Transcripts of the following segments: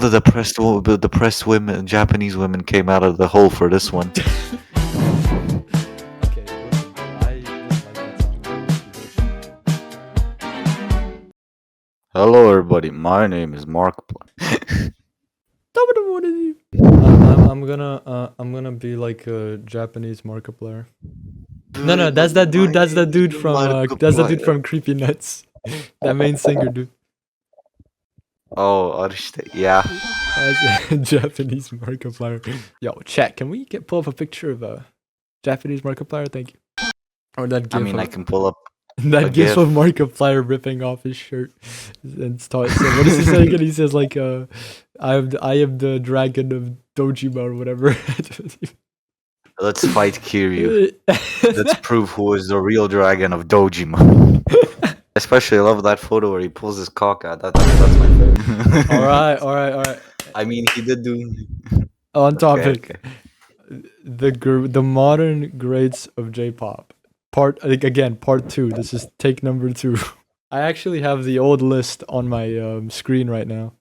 all the depressed women, Japanese women, came out of the hole for this one. Okay, listen, I dislike that song. Hello, everybody. My name is Mark. I'm gonna be like a Japanese Markiplier. No, that's that dude. That's that dude from. That's that dude from Creepy Nuts. That main singer, dude. Oh, yeah. That's a Japanese Markiplier. Yo, chat. Can we pull up a picture of a Japanese Markiplier? Thank you. Or that gif. I mean, I can pull up. That gif of Markiplier ripping off his shirt and start. So what does he say again? He says like, I am the dragon of Dojima or whatever. Let's fight Kiryu. Let's prove who is the real dragon of Dojima. Especially love that photo where he pulls his cock out. That's my favorite. All right. I mean, he did do. On topic. Okay. The modern grades of J-pop. Part 2. This is take number 2. I actually have the old list on my screen right now.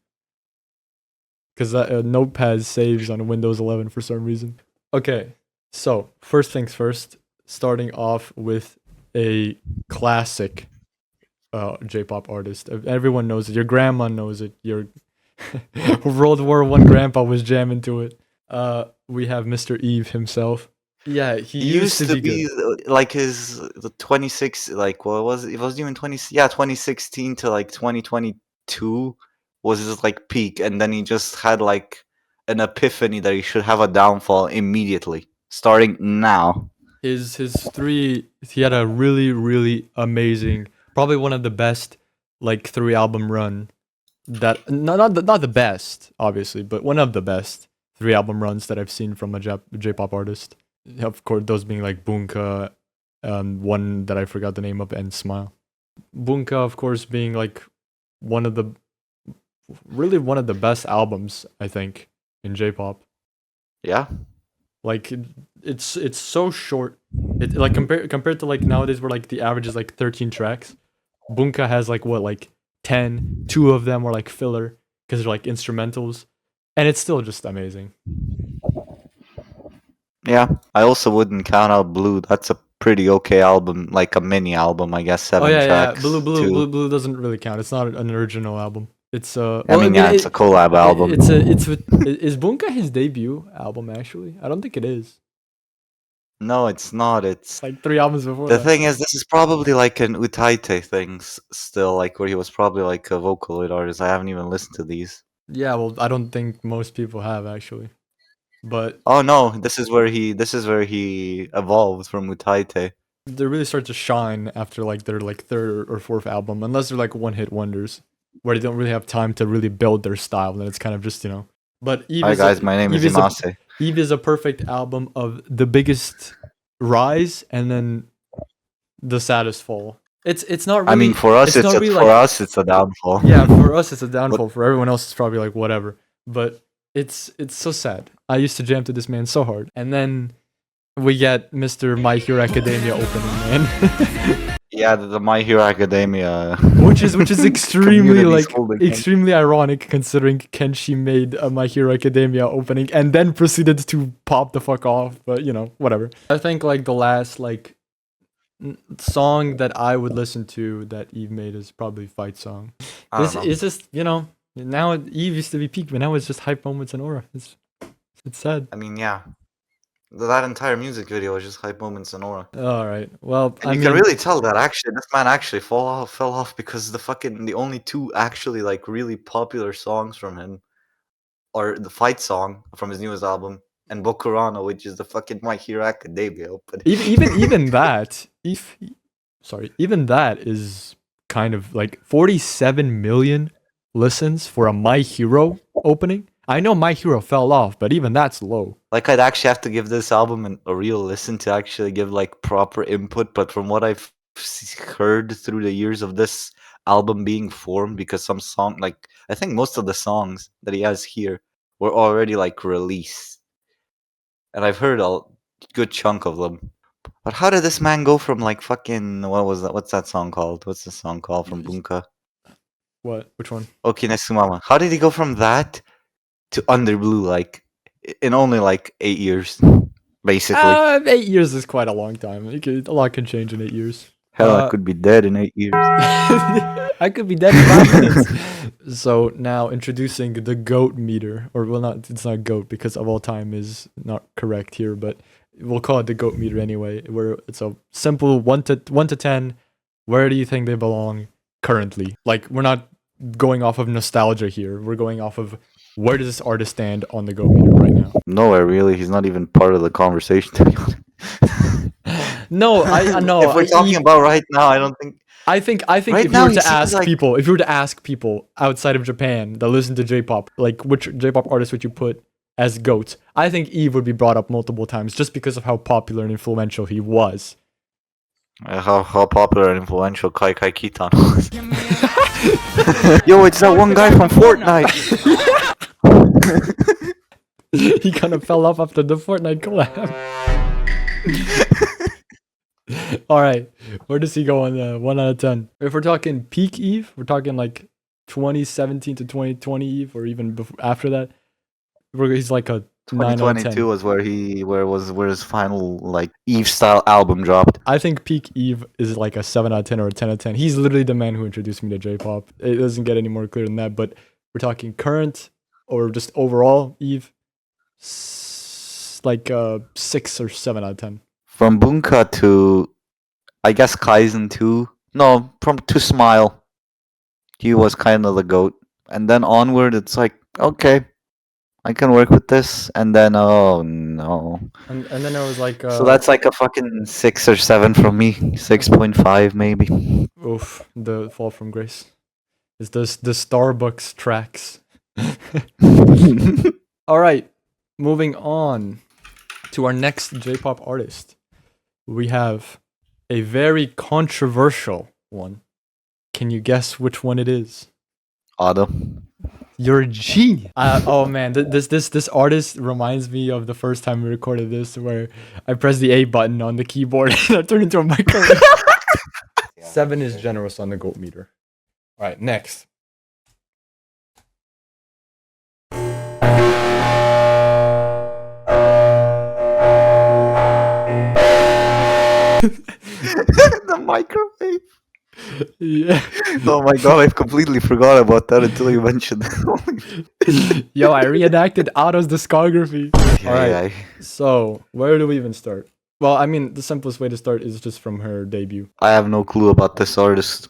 Because that notepad saves on Windows 11 for some reason. Okay, so first things first, starting off with a classic J-pop artist. Everyone knows it. Your grandma knows it. Your World War I grandpa was jamming to it. We have Mr. Eve himself. Yeah, he used to be good. Like the 26, like what was it? It was even 2016 to like 2022 was his like peak, and then he just had like an epiphany that he should have a downfall immediately, starting now. He had a really amazing, probably one of the best like 3-album run that not the best obviously, but one of the best 3-album runs that I've seen from a J-pop artist. Of course, those being like Bunka, one that I forgot the name of, and Smile. Bunka, of course, being like one of the best albums I think in J-pop. Yeah. Like it's so short. It like compared to like nowadays where like the average is like 13 tracks. Bunka has like what, like 10. 2 of them are like filler because they're like instrumentals, and it's still just amazing. Yeah, I also wouldn't count out Blue. That's a pretty okay album, like a mini album, I guess. 7 tracks. Blue doesn't really count. It's not an original album. It's it's a collab album. Is Bunka his debut album actually? I don't think it is. No, it's not. It's like 3 albums before. The thing is, this is probably like an Utaite thing still, like where he was probably like a Vocaloid artist. I haven't even listened to these. Yeah, well, I don't think most people have actually. But oh no, this is where he evolved from Utaite. They really start to shine after like their like 3rd or 4th album, unless they're like one-hit wonders where they don't really have time to really build their style. Then it's kind of just, But Eve Hi guys, my name is Imase. Eve is a perfect album of the biggest rise and then the saddest fall. It's not really. I mean, for us, it's a downfall. Yeah, for us, it's a downfall. For everyone else, it's probably like whatever. But it's so sad. I used to jam to this man so hard, and then we get Mr. My Hero Academia opening, man. Yeah, the My Hero Academia, which is extremely ironic considering Kenshi made a My Hero Academia opening and then proceeded to pop the fuck off. But whatever. I think like the last like song that I would listen to that Eve made is probably Fight Song. This is just now Eve used to be peak, but now it's just hype moments and aura. It's sad. I mean, yeah. That entire music video was just hype moments and aura. All right. Well, and you can really tell that actually this man actually fell off because the only 2 actually like really popular songs from him are the Fight Song from his newest album and Bokurano, which is the fucking My Hero Academia opening. Even that, even that is kind of like 47 million listens for a My Hero opening. I know My Hero fell off, but even that's low. Like, I'd actually have to give this album a real listen to actually give like proper input, but from what I've heard through the years of this album being formed, because some song, like I think most of the songs that he has here were already like released, and I've heard a good chunk of them. But how did this man go from like fucking what's that song called? What's the song called from Bunka? What? Which one? Okay, Nesumama. How did he go from that to Under Blue, like in only like 8 years, basically. 8 years is quite a long time. A lot can change in 8 years. Hell, I could be dead in 8 years. I could be dead in 5 minutes. So now introducing the goat meter, or well, not it's not goat because of all time is not correct here, but we'll call it the goat meter anyway. Where it's a simple 1 to 10. Where do you think they belong currently? Like we're not going off of nostalgia here. We're going off of where does this artist stand on the goat meter right now? Nowhere really. He's not even part of the conversation. To be honest. No, I know. If we're talking about right now, I don't think. I think Right if you now, were he to seems ask like people, if you were to ask people outside of Japan that listen to J-pop, like which J-pop artist would you put as GOAT? I think Eve would be brought up multiple times just because of how popular and influential he was. how popular and influential Kai Kai Kitan was. Yo, it's that one guy from Fortnite. He kind of fell off after the Fortnite collab. All right, where does he go on the 1 out of 10? If we're talking peak Eve, we're talking like 2017 to 2020 Eve, or even after that. He's like a 9 out of 10. 2022 was where his final like Eve style album dropped. I think peak Eve is like a 7 out of 10 or a 10 out of 10. He's literally the man who introduced me to J-pop. It doesn't get any more clear than that, but we're talking current or just overall Eve, like 6 or 7 out of 10. From Bunka to, I guess, Kaizen 2. No, to Smile. He was kind of the GOAT. And then onward, it's like, okay, I can work with this. And then, oh no. And then it was like... so that's like a fucking 6 or 7 from me. 6.5 maybe. Oof, the fall from grace. It's the Starbucks tracks. All right, moving on to our next J-pop artist. We have a very controversial one. Can you guess which one it is? Otto. You're a genius. Oh man, this artist reminds me of the first time we recorded this, where I pressed the A button on the keyboard and I turned into a microwave. 7 is generous on the goat meter. All right, next. The microwave. Yeah. Oh my god, I've completely forgot about that until you mentioned it. Yo, I reenacted Otto's discography. Yeah, All right. yeah. So, where do we even start? Well, I mean, the simplest way to start is just from her debut. I have no clue about this artist.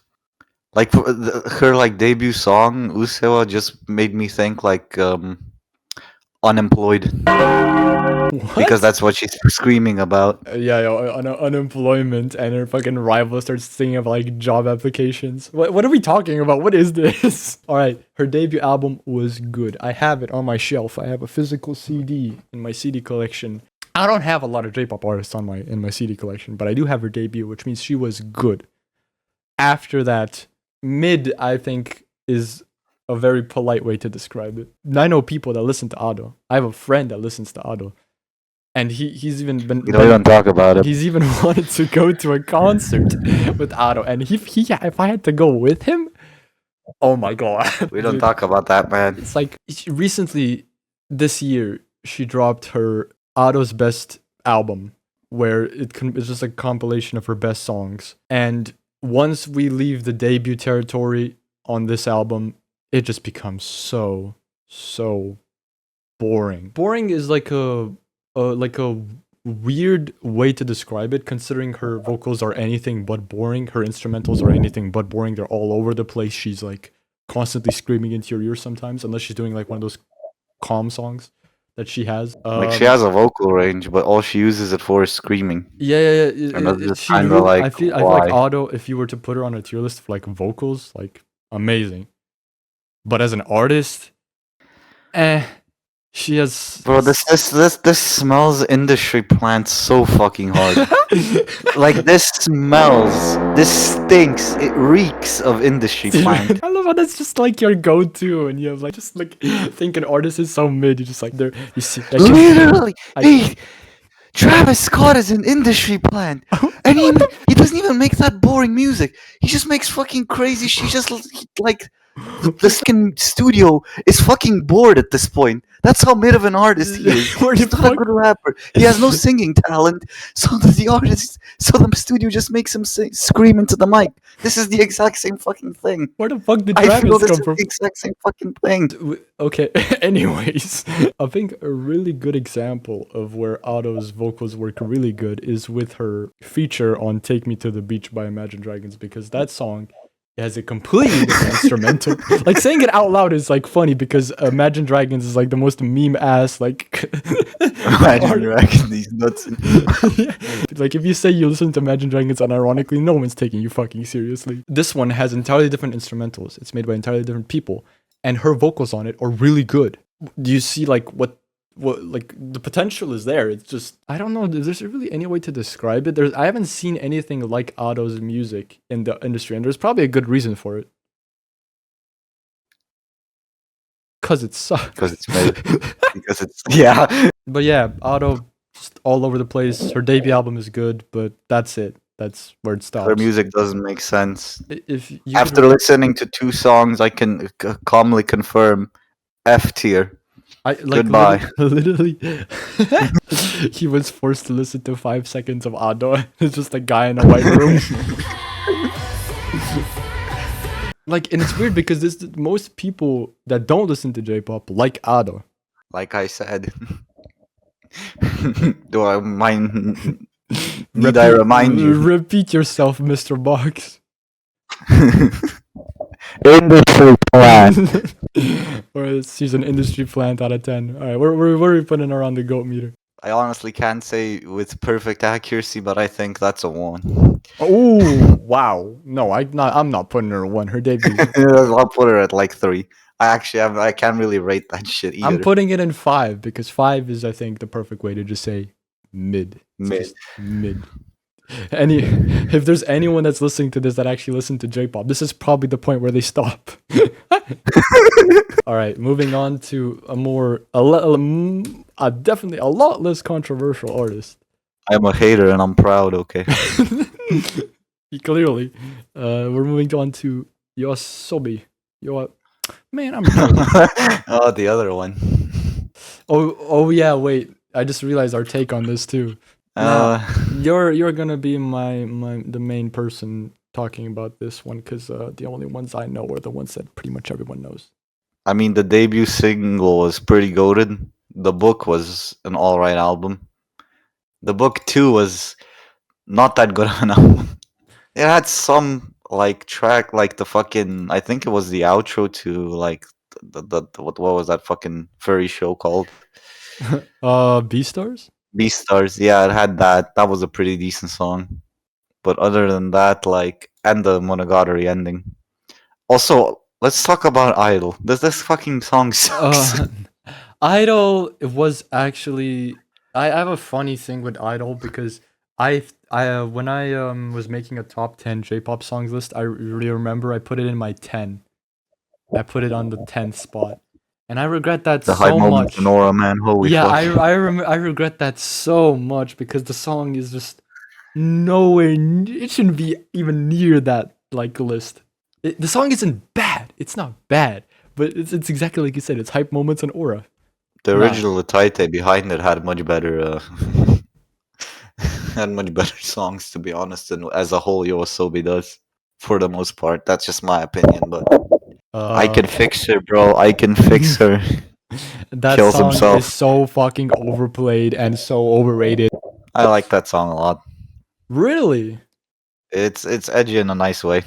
Like her like debut song Usewa just made me think like unemployed, because that's what she's screaming about. Yeah, yo, unemployment, and her fucking rival starts singing of like job applications. What are we talking about? What is this? All right, her debut album was good. I have it on my shelf. I have a physical CD in my CD collection. I don't have a lot of J-pop artists in my CD collection, but I do have her debut, which means she was good. After that, mid, I think, is a very polite way to describe it. I know people that listen to Ado. I have a friend that listens to Ado. And he's even been... We don't talk about it. He's even wanted to go to a concert with Ado. And if I had to go with him, oh my god. We don't talk about that, man. It's like, recently, this year, she dropped her Ado's Best album, where it's just a compilation of her best songs. And once we leave the debut territory on this album, it just becomes so boring. Boring is like a weird way to describe it, considering her vocals are anything but boring. Her instrumentals are anything but boring. They're all over the place. She's like constantly screaming into your ears sometimes, unless she's doing like one of those calm songs that she has. Like she has a vocal range, but all she uses it for is screaming. Yeah. And that's just kind of like, I feel like Ado, if you were to put her on a tier list of like vocals, like amazing. But as an artist, she has... Bro, this smells industry plant so fucking hard. Like this stinks. It reeks of industry plant. I love how that's just like your go-to, and you have like just like think an artist is so mid. You just like there. You see, literally. Hey, Travis Scott is an industry plant, and he doesn't even make that boring music. He just makes fucking crazy. She just like The fucking studio is fucking bored at this point. That's how mid of an artist he is. Where the He's not a fuck? good rapper. He has no singing talent. So the studio just makes him scream into the mic. This is the exact same fucking thing. Where the fuck did I feel Travis this come is from? the exact same fucking thing. Okay, anyways, I think a really good example of where Otto's vocals work really good is with her feature on Take Me to the Beach by Imagine Dragons, because that song has a completely different instrumental. Like, saying it out loud is like funny because Imagine Dragons is like the most meme ass like Imagine Dragons, these nuts. like, if you say you listen to Imagine Dragons unironically, no one's taking you fucking seriously. This one has entirely different instrumentals. It's made by entirely different people, and her vocals on it are really good. Do you see like what like the potential is there? It's just, I don't know. There's really any way to describe it. I haven't seen anything like Otto's music in the industry, and there's probably a good reason for it. Cause it sucks. Because it's made. Because it's yeah. But yeah, Otto just all over the place. Her debut album is good, but that's it. That's where it stops. Her music doesn't make sense. If you After listening to 2 songs, I can calmly confirm F tier. I like Goodbye. literally, he was forced to listen to 5 seconds of Ado. It's just a guy in a white room. Like, and it's weird because most people that don't listen to J-pop like Ado. Like I said. Do I mind? Need I remind you? Repeat yourself, Mr. Box. Industry plan. Or she's an industry plant out of 10. All right, where are we putting her on the GOAT meter? I honestly can't say with perfect accuracy, but I think that's a 1. Oh wow! No, I'm not putting her a 1. Her debut. I'll put her at like 3. I can't really rate that shit either. I'm putting it in 5 because 5 is, I think, the perfect way to just say mid. It's Mid. just mid. If there's anyone that's listening to this that actually listened to J-pop, this is probably the point where they stop. All right, moving on to definitely a lot less controversial artist. I'm a hater and I'm proud. Okay. Clearly, we're moving on to Yoasobi. Man, I'm. Oh, the other one. Oh yeah. Wait, I just realized our take on this too. You're gonna be the main person talking about this one because the only ones I know are the ones that pretty much everyone knows. I mean, the debut single was pretty goated. The book was an alright album. The book 2 was not that good of an album. It had some like track, like the fucking. I think it was the outro to like what was that fucking furry show called? Beastars. Beastars. Yeah, it had that. That was a pretty decent song. But other than that, like, and the Monogatari ending. Also, let's talk about Idol. This fucking song sucks. Idol, it was actually. I have a funny thing with Idol because when I was making a top 10 J-pop songs list, I really remember I put it in my 10. I put it on the 10th spot, and I regret that The high so moments much. in Aura, man. Holy Yeah, fuck. I regret that so much because the song is just nowhere. It shouldn't be even near that like list. The song isn't bad. It's not bad, but it's exactly like you said. It's hype moments and aura. The Nah. original Taite behind it had much better had much better songs, to be honest, and as a whole Yoasobi does. For the most part. That's just my opinion, but I can fix her, bro. I can fix her. That Kills song himself. is so fucking overplayed and so overrated. I like that song a lot. Really? It's edgy in a nice way.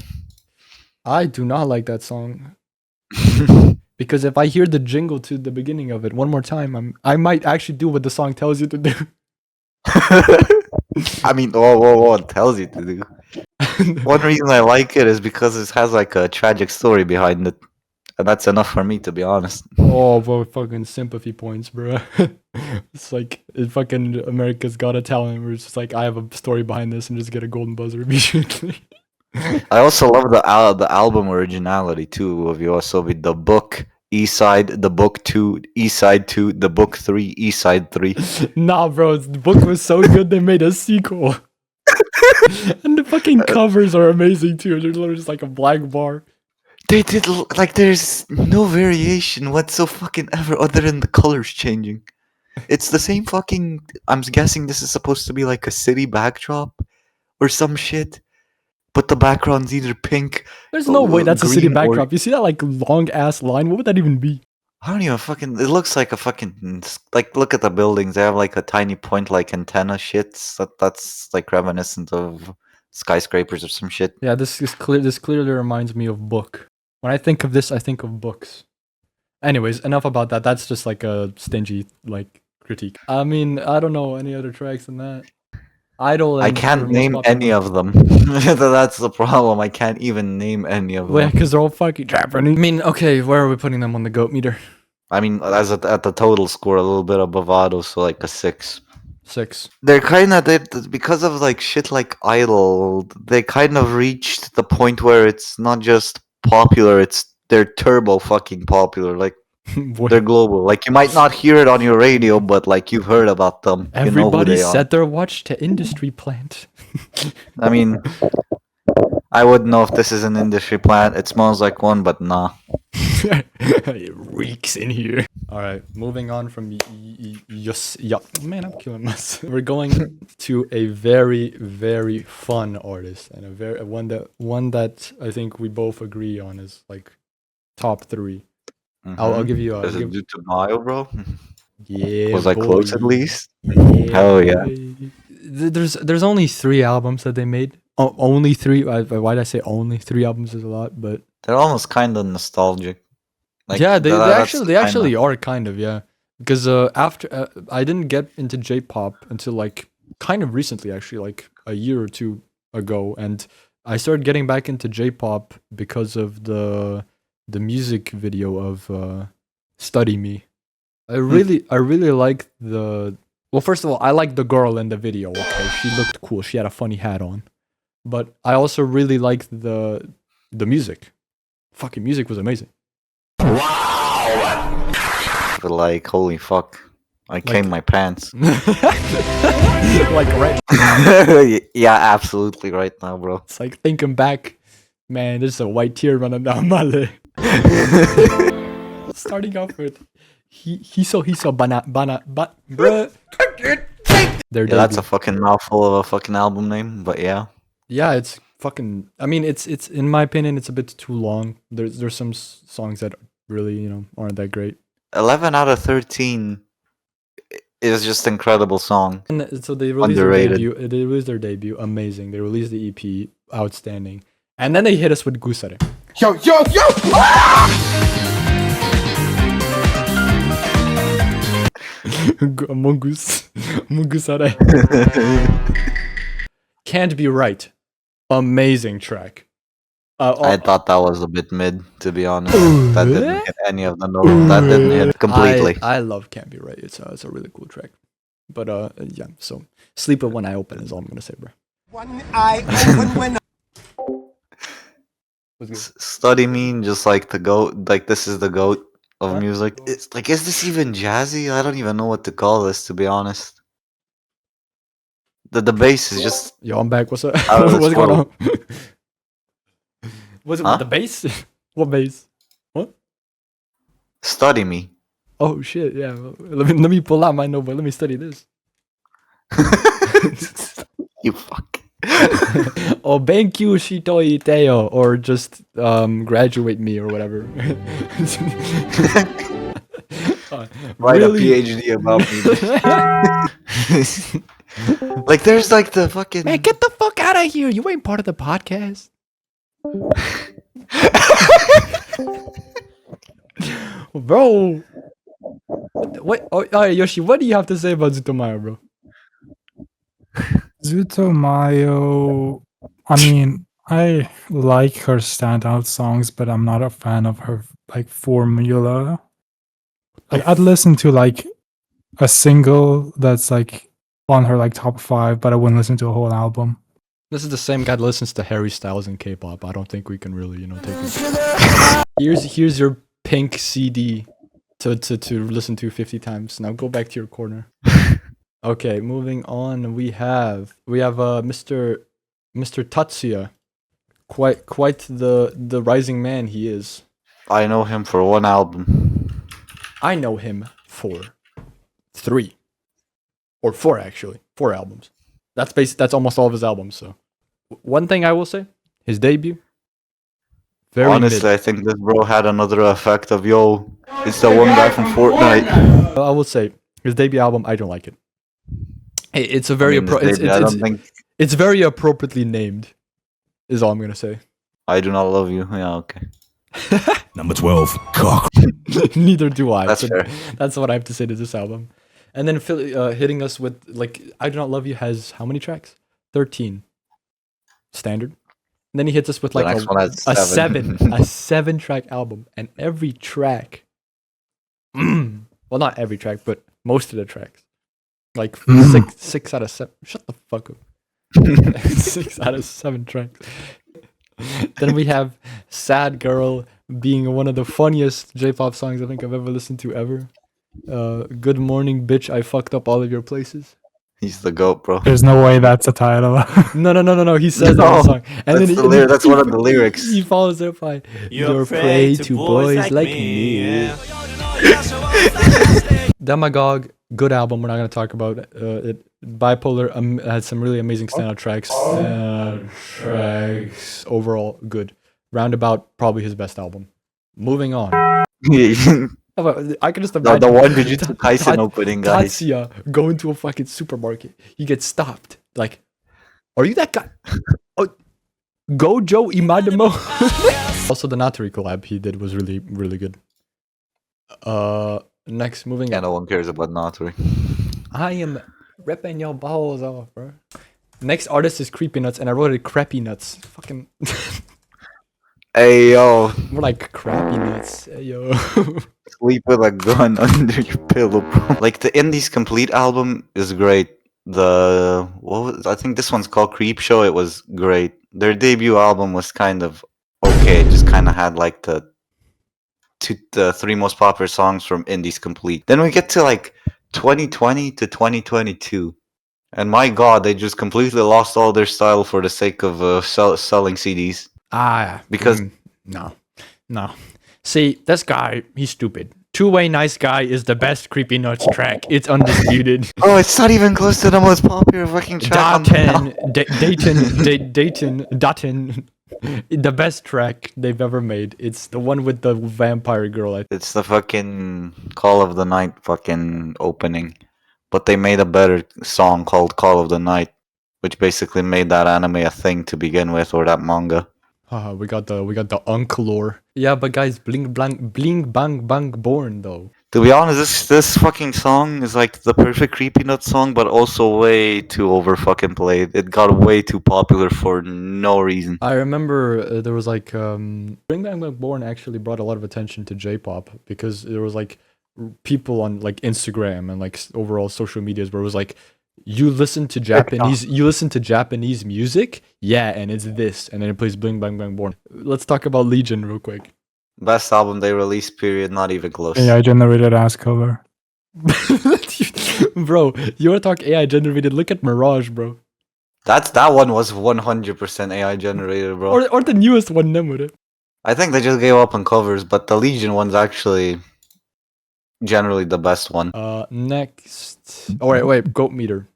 I do not like that song. Because if I hear the jingle to the beginning of it one more time, I might actually do what the song tells you to do. I mean, what it tells you to do. One reason I like it is because it has like a tragic story behind it. And that's enough for me, to be honest. Oh, well, fucking sympathy points, bro. It's like fucking America's Got a Talent, where it's just like, I have a story behind this and just get a golden buzzer immediately. I also love the album originality too of Yoasobi. The book E-side, the book 2, E-side 2, the book 3, E-side 3. Nah, bro, the book was so good they made a sequel. And the fucking covers are amazing too. They're literally just like a black bar. They did like there's no variation whatsoever other than the colors changing. It's the same fucking. I'm guessing this is supposed to be like a city backdrop or some shit, but the background's either pink, There's no way that's a city green, or backdrop. You see that like long ass line? What would that even be? I don't even fucking. It looks like a fucking like. Look at the buildings. They have like a tiny point like antenna shits. That's like reminiscent of skyscrapers or some shit. Yeah, this is clear. This clearly reminds me of book. When I think of this, I think of books. Anyways, enough about that. That's just like a stingy like critique. I mean, I don't know any other tracks than that. Idol I and her can't most name popular any one. of them. That's the problem. I can't even name any of Well, them. because they're all fucking Japanese. I mean, okay, where are we putting them on the goat meter? I mean, at the total score, a little bit above Otto, so like a 6. 6. They're kind of because of like shit like Idol. They kind of reached the point where it's not just popular; they're turbo fucking popular. Like Boy, they're global. Like you might not hear it on your radio, but like you've heard about them. You know who everybody they are. set their watch to industry plant. I mean, I wouldn't know if this is an industry plant. It smells like one, but nah. It reeks in here. All right, moving on from yes, yeah. Man, I'm killing myself. We're going to a very, very fun artist and a very one that I think we both agree on is like top 3. I'll give you. Is it due to Mayo, bro? Yeah, Was I boy. close at least? Yeah, Hell yeah. boy. There's only 3 albums that they made. Oh, only 3. Why did I say only 3 albums is a lot? But They're almost kind of nostalgic. Like yeah, that's the they kind of. actually are kind of, yeah. Because after I didn't get into J-pop until like kind of recently, actually, like a year or 2 ago, and I started getting back into J-pop because of the music video of "Study Me." I really like the. Well, first of all, I like the girl in the video. Okay, she looked cool. She had a funny hat on, but I also really liked the music. Fucking music was amazing. But like, holy fuck. I came Like, my pants. like right. Yeah, absolutely right now, bro. It's like thinking back, man. There's a white tear running down my leg. Starting off with he so but bruh. Their Yeah, that's debut. a fucking mouthful of a fucking album name, but yeah. Yeah, it's fucking. I mean, it's in my opinion, it's a bit too long. There's some songs that really aren't that great. 11 out of 13 is just incredible song. And so they released their Underrated. debut. They released their debut. Amazing. They released the EP. Outstanding. And then they hit us with Gusare. Yo, yo, yo! Mongoose. Mongusare. Can't Be Right. Amazing track. I thought that was a bit mid, to be honest. That didn't hit any of the notes. That didn't hit completely. I love Can't Be Right. It's a really cool track. But yeah, so Sleep With One Eye Open is all I'm gonna say, bro. One eye open when Study mean just like the goat, like this is the goat of music. It's like, is this even jazzy? I don't even know what to call this, to be honest. The bass is just Yo, I'm back. What's up? out of this What's going on? world. Was it Huh? with the bass? What bass? What? Study me. Oh shit! Yeah. Let me pull out my notebook. Let me study this. You fuck. Oh, Benkyu Shitoi Teo, or just graduate me or whatever. Write Really? a PhD about me. Like there's like the fucking Man, get the fuck out of here! You ain't part of the podcast. Bro. What? Oh, alright, Yoshi, what do you have to say about Zutomayo, bro? Zutomayo, I mean, I like her standout songs, but I'm not a fan of her like formula. Like I'd listen to like a single that's like on her like top 5, but I wouldn't listen to a whole album. This is the same guy that listens to Harry Styles and K-pop. I don't think we can really, take it. Here's your pink CD to listen to 50 times. Now go back to your corner. Okay, moving on. We have Mr. Tatsuya Quite the rising man he is. I know him for one album. I know him for 3 or 4 actually, 4 albums. That's almost all of his albums. So one thing I will say, his debut. Very Honestly, mid. I think this bro had another effect of it's the one guy from Fortnite. I will say his debut album. I don't like it. It's a I very mean, this baby, I don't think it's very appropriately named. Is all I'm gonna say. I Do Not Love You. Yeah, okay. Number 12. Cock. Neither do I. That's so fair. that's what I have to say to this album. And then hitting us with like I Do Not Love You has how many tracks? 13. Standard. And then he hits us with The like next one has a 7. 7-track album, and every track, well, not every track, but most of the tracks, like 6 out of 7. Shut the fuck up. 6 out of 7 tracks. Then we have "Sad Girl" being one of the funniest J-pop songs I think I've ever listened to ever. "Good Morning, Bitch, I Fucked Up All of Your Places." He's the goat, bro. There's no way that's a title. No. He says that in the No, song, and that's then that's one of the lyrics. He follows it up by "You're prey to boys like me." Demagogue, good album. We're not gonna talk about it. Bipolar had some really amazing standout tracks. Overall good. Roundabout, probably his best album. Moving on. I can just imagine the one Jujutsu Kaisen opening, guys. Tatsuya go into a fucking supermarket. He gets stopped. Like, are you that guy? Oh, Gojo Imademo. Also, the Natori collab he did was really, really good. Next, moving Yeah, on. no one cares about Natori. I am ripping your balls off, bro. Next artist is Creepy Nuts, and I wrote it Crappy Nuts. Fucking. Hey, yo. More like Crappy Nuts. Hey, yo. Sleep with a gun under your pillow, bro. Like, the Indies Complete album is great. I think this one's called Creep Show. It was great. Their debut album was kind of okay. It just kind of had like the 3 most popular songs from Indies Complete. Then we get to like 2020 to 2022. And my god, they just completely lost all their style for the sake of selling CDs. Because no. See, this guy, he's stupid. Two-Way Nice Guy is the best Creepy Nuts track. It's undisputed. oh, it's not even close to the most popular fucking track on the album. Dayton, the best track they've ever made. It's the one with the vampire girl. It's the fucking Call of the Night fucking opening. But they made a better song called Call of the Night, which basically made that anime a thing to begin with, or that manga. We got the uncle lore. Yeah, but guys, bling bang bang born though. To be honest, this fucking song is like the perfect Creepy Nut song, but also way too over fucking played. It got way too popular for no reason. I remember there was like Bling Bang Bang Born actually brought a lot of attention to J-pop because there was like people on like Instagram and like overall social medias where it was like you listen to Japanese music, yeah, and it's this, and then it plays Bling Bang Bang Born. Let's talk about Legion real quick. Best album they released, period, not even close. AI generated ass cover. Bro, you wanna talk AI generated? Look at Mirage, bro. That one was 100% AI generated, bro. Or the newest one, Nemure. I think they just gave up on covers, but the Legion one's actually generally the best one. Next. Oh wait, Goat Meter.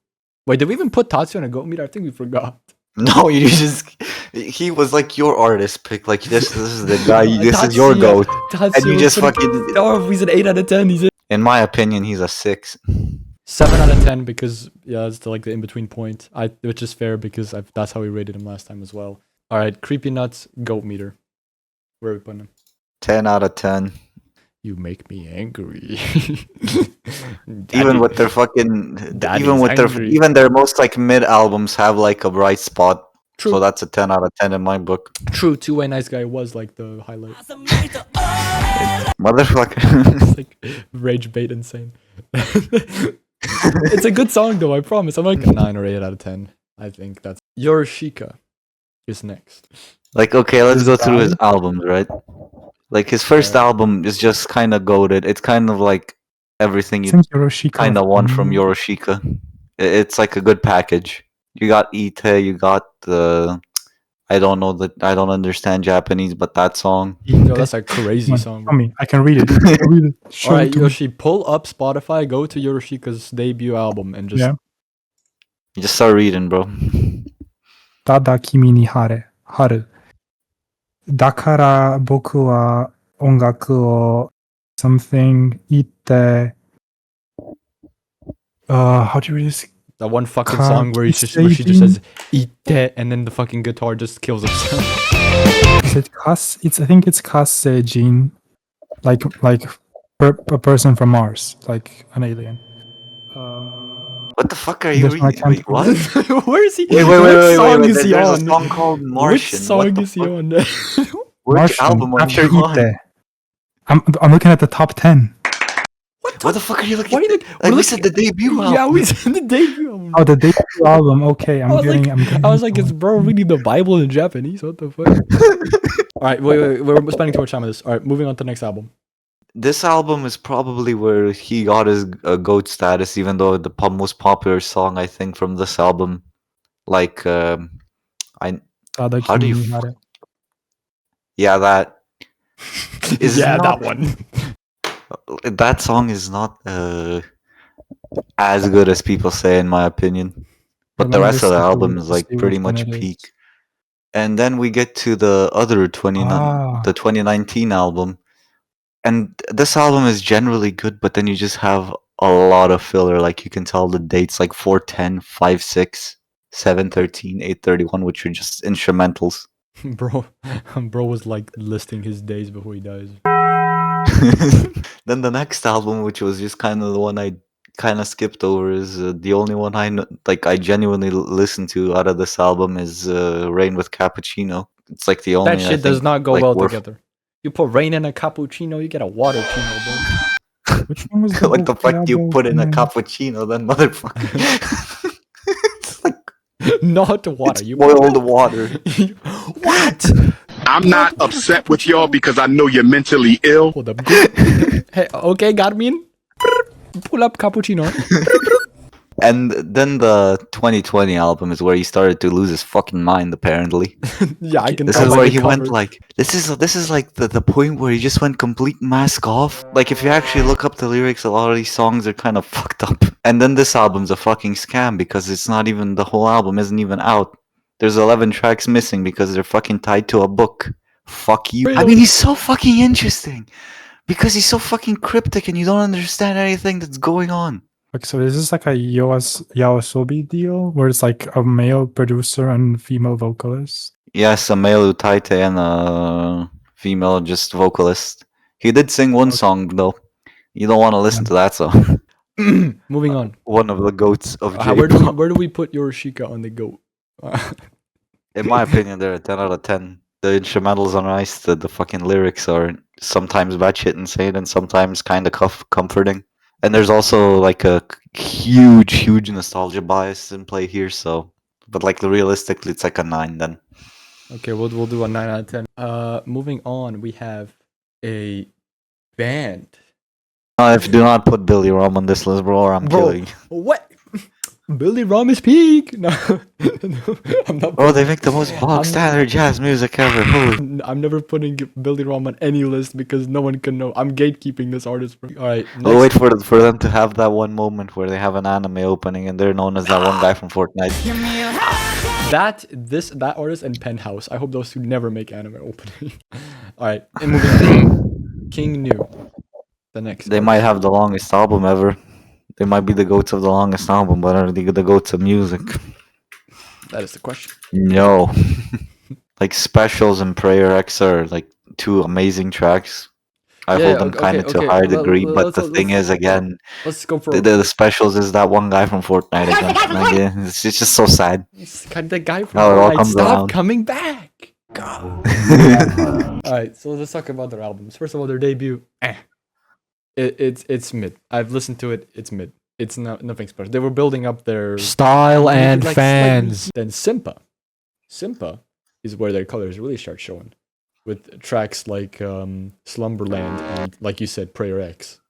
Wait, did we even put Tatsu on a Goat Meter? I think we forgot. No, he was like your artist pick. Like this is the guy. This is your Tatsuya- goat, and you Tatsuya just put- fucking. Oh, he's an 8 out of 10. He's a In my opinion, he's a 6. 7 out of 10 because it's the, like the in between point. Which is fair because that's how we rated him last time as well. All right, Creepy Nuts Goat Meter. Where are we putting him? 10 out of 10. You make me angry. Even with their fucking, Daddy's angry. even their most like mid albums have like a bright spot. True. So that's a 10 out of 10 in my book. True, Two-Way Nice Guy was like the highlight. Motherfucker. It's like rage bait insane. It's a good song though, I promise. I'm like a 9 or 8 out of 10. I think that's Yorishika is next. Like, okay, let's go through his albums, right? Like his first album is just kind of goated. It's kind of like everything you Isn't Hiroshika kind of want from funny? Yorishika. It's like a good package. You got Ite, you got the I don't know that I don't understand Japanese, but that song. Yo, that's a crazy Come song. on, tell me. I can read it. I can read it. Show Alright, it to me. Yoshi, pull up Spotify, go to Yoshika's debut album, and just Yeah. You just start reading, bro. Tada kimi ni hare. Haru. だから僕は音楽を something 言って how do you read this? that one fucking song where where she just says "ite" and then the fucking guitar just kills itself. Is it Kas? I think it's Kasejin, like a person from Mars, like an alien. What the fuck are you That's why I reading? can't Wait, what? Where is he? Wait, What song is he There's a on? song called Which Martian. What song the is he fuck? on? Which Martian, album are after you on? Ite. I'm looking at the top 10. What the fuck are you looking Why at? did- Like we're we said, the debut album. Yeah, we said the debut album. Oh, the debut album. Okay, I was I'm like, getting I was like, is bro reading the Bible in Japanese? What the fuck? All right, wait, we're spending too much time on this. All right, moving on to the next album. This album is probably where he got his GOAT status, even though the most popular song I think from this album, like I Tada how do you kimi ni hare. yeah that is Yeah, not that one. that song is not as good as people say in my opinion, but Let the me rest of the listen to album it is to like see pretty which one much it is. peak. And then we get to the other Ah. the 2019 album. And this album is generally good, but then you just have a lot of filler. Like you can tell the dates like 410, 56, 713, 831, which are just instrumentals. Bro was like listing his days before he dies. Then the next album, which was just kind of the one I kind of skipped over, is the only one I know, like I genuinely listen to out of this album is Rain with Cappuccino. It's like the only That shit does not go like, well worth- together. You put rain in a cappuccino, you get a water chino, bro. Which one was the What the fuck do you vocabo put in a thing? cappuccino then, motherfucker? It's like Not water. You boiled water. What? I'm not upset with y'all because I know you're mentally ill. Hold up. Hey, okay, Garmin. Pull up cappuccino. And then the 2020 album is where he started to lose his fucking mind, apparently. Yeah, I can This tell is by where the he went covers. like this is like the point where he just went complete mask off. Like if you actually look up the lyrics, a lot of these songs are kind of fucked up. And then this album's a fucking scam because it's not even the whole album isn't even out. There's 11 tracks missing because they're fucking tied to a book. Fuck you. I mean, he's so fucking interesting because he's so fucking cryptic and you don't understand anything that's going on. Okay, so is this like a Yawasobi deal where it's like a male producer and female vocalist? Yes, a male Utaite and a female just vocalist. He did sing one song though. You don't want to listen to that song. Moving on. One of the goats of Where J-pop. do we put Yoshika on the goat? In my opinion, they're a 10 out of 10. The instrumentals are nice. The fucking lyrics are sometimes batshit insane and sometimes kind of comforting. And there's also like a huge nostalgia bias in play here. So, but like realistically, it's like a 9 then. Okay, we'll do a 9 out of 10. Moving on, we have a band. If do not put Billy Rum on this list, bro, or I'm Bro, killing. what? Billy Rum is peak. No, no, I'm not. Bro, they make the most bog standard jazz music ever. Holy. I'm never putting Billy Rum on any list because no one can know. I'm gatekeeping this artist. All right. I'll wait for them to have that one moment where they have an anime opening and they're known as that one guy from Fortnite. That artist and Penthouse. I hope those two never make anime opening. All right. And moving on. King New. The next. They might have the longest album ever. They might be the goats of the longest album, but are they the goats of music? That is the question. No. Like Specials and Prayer X are like two amazing tracks. I hold them kind of to a higher degree, but the thing is, again, let's go for the Specials is that one guy from Fortnite again. Like, yeah, it's just so sad. the guy from How it all Fortnite. comes Stop around. coming back. God. All right, so let's talk about their albums. First of all, their debut. It's mid. I've listened to it. It's mid. It's nothing special. They were building up their Style and like, fans. Then Simpa is where their colors really start showing, with tracks like Slumberland and, like you said, Prayer X.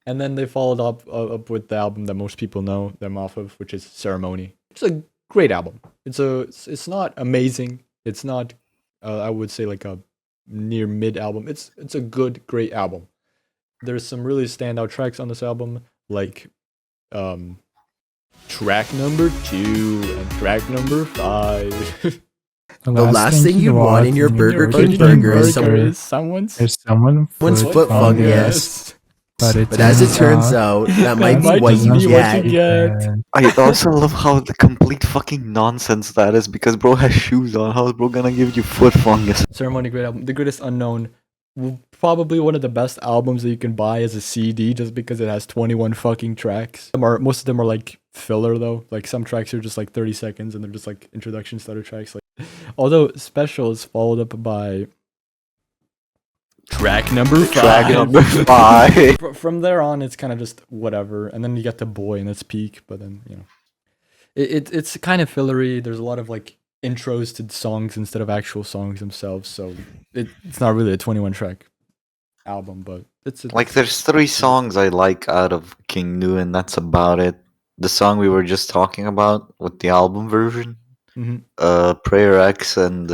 And then they followed up with the album that most people know them off of, which is Ceremony. It's a great album. It's not amazing. It's not I would say like a near mid album. It's a good, great album. There's some really standout tracks on this album, like um track number 2 and track number 5. The last thing you want in your Burger King burger is someone's There's someone's foot fungus. But As it turns out, that might be what you get. I also love how the complete fucking nonsense that is because bro has shoes on. How is bro gonna give you foot fungus? Ceremony, great album. The Greatest Unknown, probably one of the best albums that you can buy as a CD, just because it has 21 fucking tracks. Most of them are like filler though. Like some tracks are just like 30 seconds, and they're just like introduction starter tracks. Like, although Special is followed up by track number 5. Track number 5. From there on, it's kind of just whatever, and then you get the Boy, and it's peak. But then it's kind of fillery. There's a lot of like intros to songs instead of actual songs themselves, so it's not really a 21 track album, but it's Like there's 3 songs I like out of King New, and that's about it. The song we were just talking about with the album version, Prayer X, and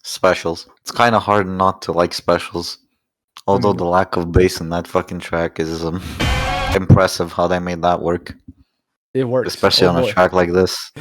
Specials. It's kind of hard not to like Specials, although the lack of bass in that fucking track is impressive. How they made that work. It works, especially on a track like this.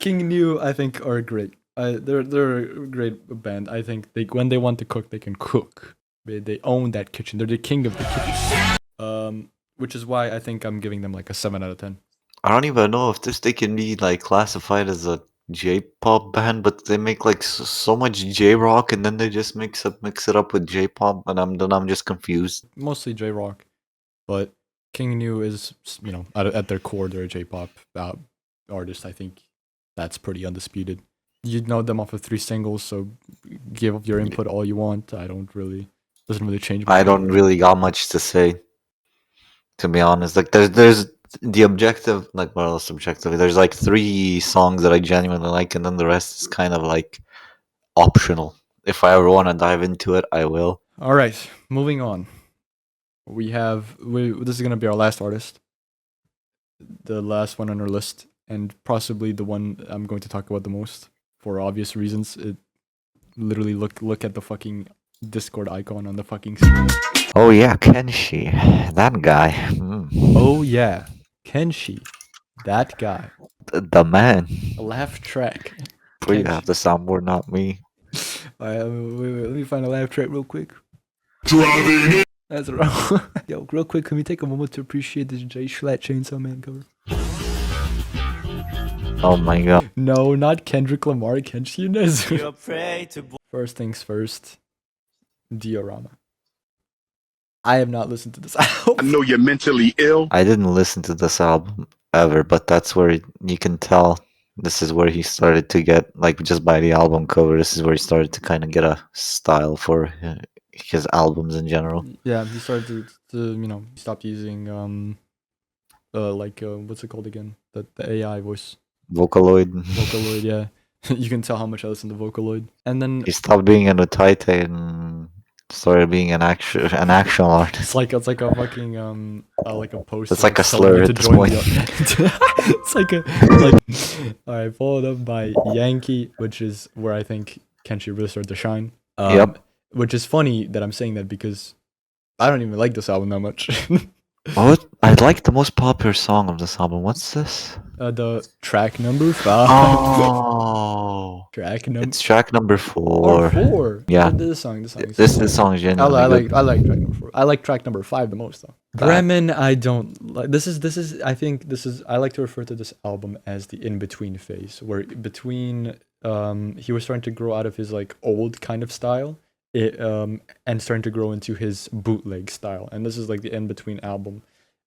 King New, I think, are great. They're a great band. I think when they want to cook, they can cook. They own that kitchen. They're the king of the kitchen. Which is why I think I'm giving them like a 7 out of 10. I don't even know if they can be like classified as a J-pop band, but they make like so much J-rock, and then they just mix it up with J-pop, and I'm just confused. Mostly J-rock, but King New is, at their core, they're a J-pop artist. I think that's pretty undisputed. You know them off of 3 singles, so give your input all you want. Doesn't really change. I don't really got much to say, to be honest. Like there's the objective, like more or less objectively. There's like 3 songs that I genuinely like, and then the rest is kind of like optional. If I ever want to dive into it, I will. All right, moving on. This is gonna be our last artist, the last one on our list, and possibly the one I'm going to talk about the most for obvious reasons. It literally look at the fucking Discord icon on the fucking screen. Oh yeah, Kenshi, that guy. Oh yeah, Kenshi, that guy. The man. A laugh track. We have the soundboard, not me. Wait, let me find a laugh track real quick. Driving it. That's wrong. Yo, real quick, can we take a moment to appreciate this J Schlatt Chainsaw Man cover? Oh my god. No, not Kendrick Lamar, Kenshi Unezu. First things first, Diorama. I have not listened to this album. I know you're mentally ill. I didn't listen to this album ever, but that's where you can tell this is where he started to get, like, just by the album cover, this is where he started to kind of get a style for his albums in general. Yeah, he started to he stopped using what's it called again? The AI voice. Vocaloid, yeah. You can tell how much I listen to Vocaloid. And then he stopped being an Utaite and started being an actual artist. it's like a fucking like a post. It's like a slur at this point. It's like alright, followed up by Yankee, which is where I think Kenshi really started to shine. Yep. Which is funny that I'm saying that because I don't even like this album that much. What? I like the most popular song of this album. What's this? The track number 5. Oh, it's track number 4. 4. Yeah. This song. This song is genuinely I like track number 4. I like track number 5 the most though. Bremen, I don't like. I like to refer to this album as the in-between phase, where between he was starting to grow out of his like old kind of style, and starting to grow into his bootleg style, and this is like the in-between album.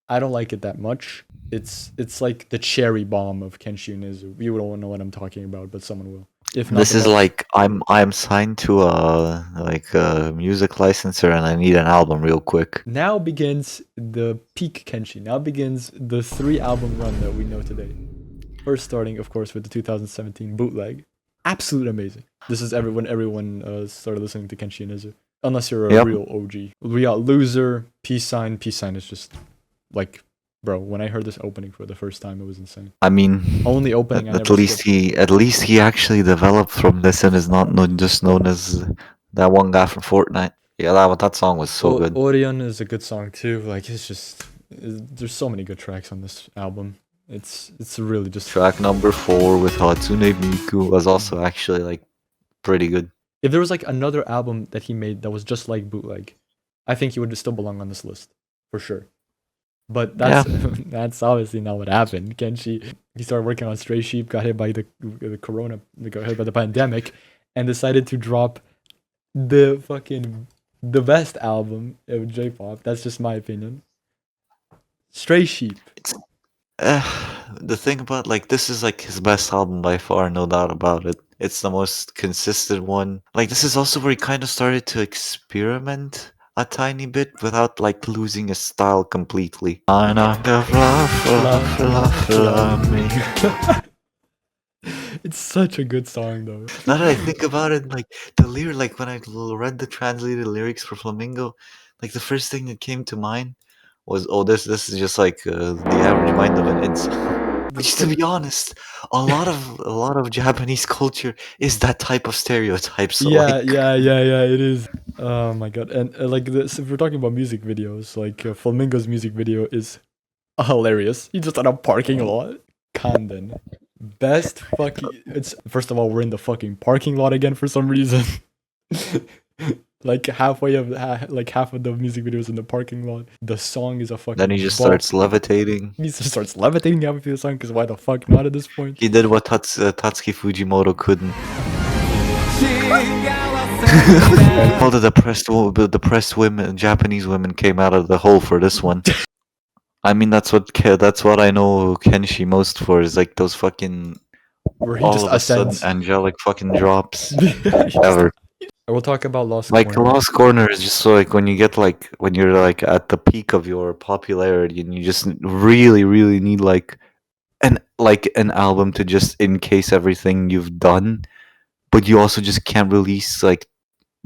I don't like it that much. It's like the cherry bomb of Kenshi Unezu. You won't know what I'm talking about, but someone will. If not, this is like I'm signed to a music licensor and I need an album real quick. Now begins the peak Kenshi. Now begins the 3 album run that we know today. First starting, of course, with the 2017 bootleg. Absolutely amazing. This is everyone started listening to Kenshi Unezu. Unless you're a real OG. We got Loser, Peace Sign. Peace Sign is just like Bro, when I heard this opening for the first time, it was insane. I mean, Only opening I at never least skipped. at least he actually developed from this and is not just known as that one guy from Fortnite. Yeah, that song was so good. Orion is a good song too. Like it's just there's so many good tracks on this album. It's really just Track number 4 with Hatsune Miku was also actually like pretty good. if there was like another album that he made that was just like bootleg, I think he would still belong on this list for sure. But that's that's obviously not what happened. Kenshi he started working on Stray Sheep, got hit by the corona, got hit by the pandemic, and decided to drop the best album of J-pop. That's just my opinion. Stray Sheep. The thing about like this is like his best album by far, no doubt about it. It's the most consistent one. Like this is also where he kind of started to experiment a tiny bit without like losing his style completely. It's such a good song though. Now that I think about it, like the lyric, like when I read the translated lyrics for Flamingo, like the first thing that came to mind was, oh, this is just like the average mind of an insect. Which, to be honest, a lot of Japanese culture is that type of stereotype. So Yeah, like, it is. Oh my god! And like this, if we're talking about music videos, like Flamingo's music video is hilarious. He's just on a parking lot. Kanden. Best fucking. It's first of all, we're in the fucking parking lot again for some reason. Like halfway of like half of the music videos in the parking lot. The song is a fucking. then he just bop. starts levitating. He just starts levitating halfway through the song because why the fuck not at this point? He did what Tatsuki Fujimoto couldn't. All the depressed women, Japanese women, came out of the hole for this one. I mean, that's what I know Kenshi most for is like those fucking Where he all just of a sudden ascends. angelic fucking drops Just- ever. We'll talk about Lost Like Corner. Lost Corner is just so like when you get like when you're like at the peak of your popularity and you just really need like an album to just encase everything you've done, but you also just can't release like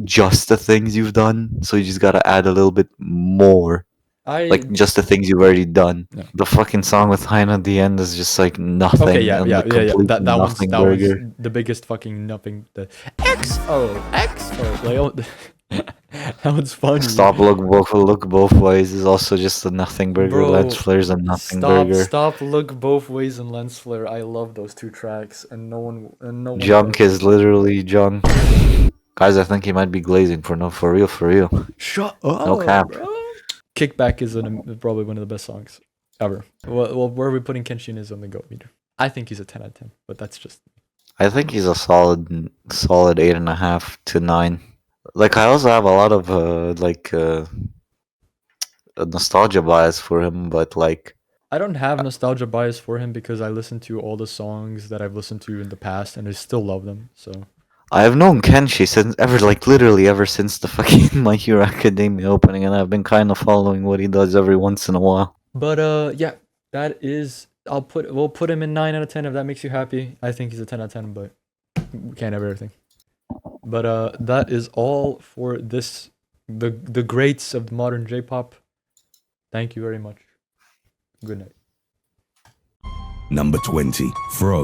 just the things you've done, so you just gotta add a little bit more. Like just the things you've already done. Yeah. The fucking song with Hein at the end is just like nothing. Okay, yeah. That That was burger. the biggest fucking nothing. The XO. Like, oh, that was funny. Stop look both ways is also just a nothing burger. Bro, Lens flares a nothing burger. Stop. Look both ways and Lens Flare. I love those two tracks, and no one. Junk does. is literally junk. Guys, I think he might be glazing for real. Shut up. No cap. Bro. Kickback is probably one of the best songs ever. Well, where are we putting Kenshin is on the GOAT meter. I think he's a 10 out of 10, but that's just. I think he's a solid 8.5 to 9. Like I also have a lot of a nostalgia bias for him, but like I don't have nostalgia bias for him because I listen to all the songs that I've listened to in the past and I still love them. So I have known Kenshi since literally ever since the fucking My Hero Academia opening, and I've been kind of following what he does every once in a while. But yeah, that is we'll put him in 9 out of 10 if that makes you happy. I think he's a 10 out of 10, but we can't have everything. But that is all for this the greats of modern J-pop. Thank you very much. Good night. Number 20, Frog.